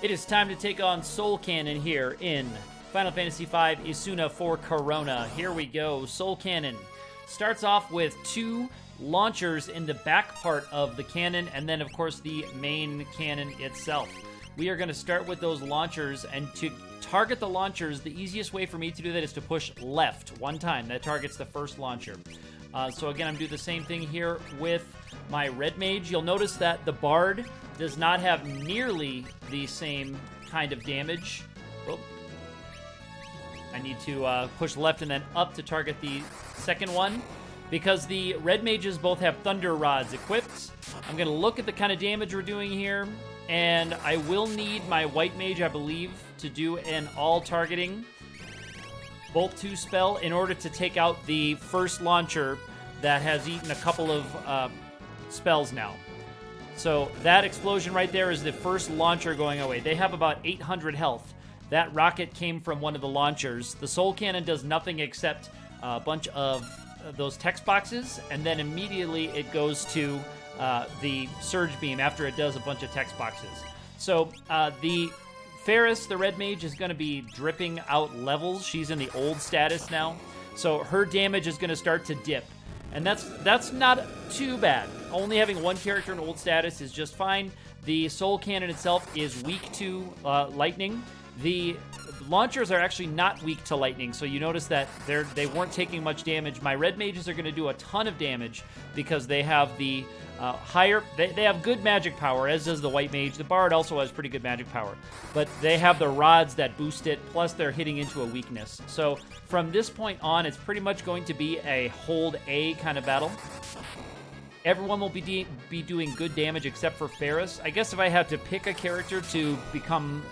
It is time to take on Soul Cannon here in Final Fantasy V Isuna for Corona. Here we go. Soul Cannon starts off with 2 launchers in the back part of the cannon, and then, of course, the main cannon itself. We are going to start with those launchers, and to target the launchers, the easiest way for me to do that is to push left 1 time. That targets the first launcher. So again, I'm doing the same thing here with my Red Mage. You'll notice that the Bard does not have nearly the same kind of damage. Oh. I need to push left and then up to target the second one, because the Red Mages both have Thunder Rods equipped. I'm going to look at the kind of damage we're doing here, and I will need my White Mage, I believe, to do an all-targeting Bolt 2 spell in order to take out the first launcher that has eaten a couple of spells now. So that explosion right there is the first launcher going away. They have about 800 health. That rocket came from one of the launchers. The Soul Cannon does nothing except a bunch of those text boxes, and then immediately it goes to the Surge Beam after it does a bunch of text boxes. So the Faris, the Red Mage, is going to be dripping out levels. She's in the old status now, so her damage is going to start to dip. And that's not too bad. Only having 1 character in old status is just fine. The Soul Cannon itself is weak to lightning. The launchers are actually not weak to lightning, so you notice that they weren't taking much damage. My Red Mages are going to do a ton of damage because they have the higher... They have good magic power, as does the White Mage. The Bard also has pretty good magic power, but they have the rods that boost it, plus they're hitting into a weakness. So from this point on, it's pretty much going to be a hold A kind of battle. Everyone will be doing good damage except for Faris. I guess if I had to pick a character to become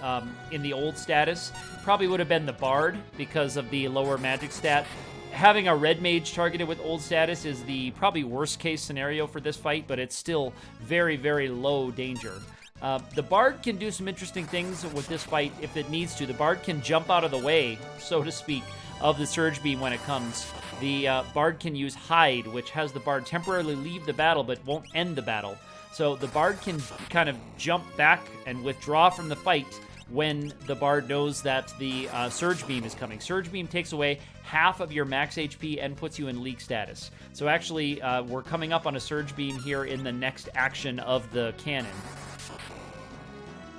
in the old status, probably would have been the Bard because of the lower magic stat. Having a Red Mage targeted with old status is the probably worst case scenario for this fight, but it's still very, very low danger. The Bard can do some interesting things with this fight if it needs to. The Bard can jump out of the way, so to speak, of the Surge Beam when it comes. The Bard can use Hide, which has the Bard temporarily leave the battle but won't end the battle. So the Bard can kind of jump back and withdraw from the fight when the Bard knows that the Surge Beam is coming. Surge Beam takes away half of your max HP and puts you in leak status. So actually, we're coming up on a Surge Beam here in the next action of the cannon.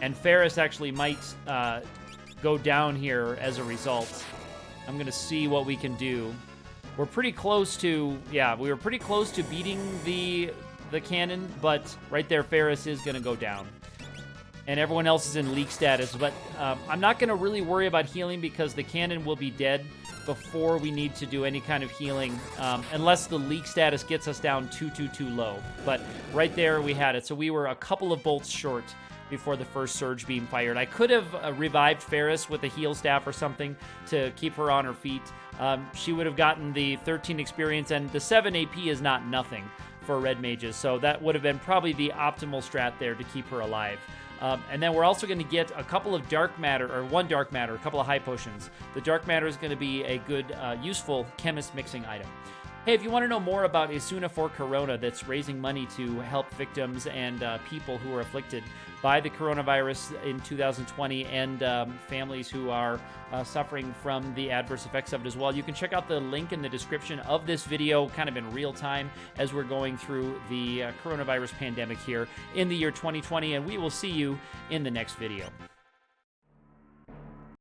And Faris actually might go down here as a result. I'm going to see what we can do. We're pretty close to, we were pretty close to beating the cannon, but right there, Faris is going to go down. And everyone else is in leak status, but I'm not going to really worry about healing because the cannon will be dead before we need to do any kind of healing, unless the leak status gets us down too low. But right there, we had it. So we were a couple of bolts short before the first Surge Beam fired. I could have revived Faris with a heal staff or something to keep her on her feet. She would have gotten the 13 experience, and the 7 AP is not nothing for Red Mages, so that would have been probably the optimal strat there to keep her alive. And then we're also going to get a couple of Dark Matter, or 1 Dark Matter, a couple of high potions. The Dark Matter is going to be a good, useful chemist mixing item. Hey, if you want to know more about Isuna for Corona, that's raising money to help victims and people who are afflicted by the coronavirus in 2020 and families who are suffering from the adverse effects of it as well, you can check out the link in the description of this video kind of in real time as we're going through the coronavirus pandemic here in the year 2020, and we will see you in the next video.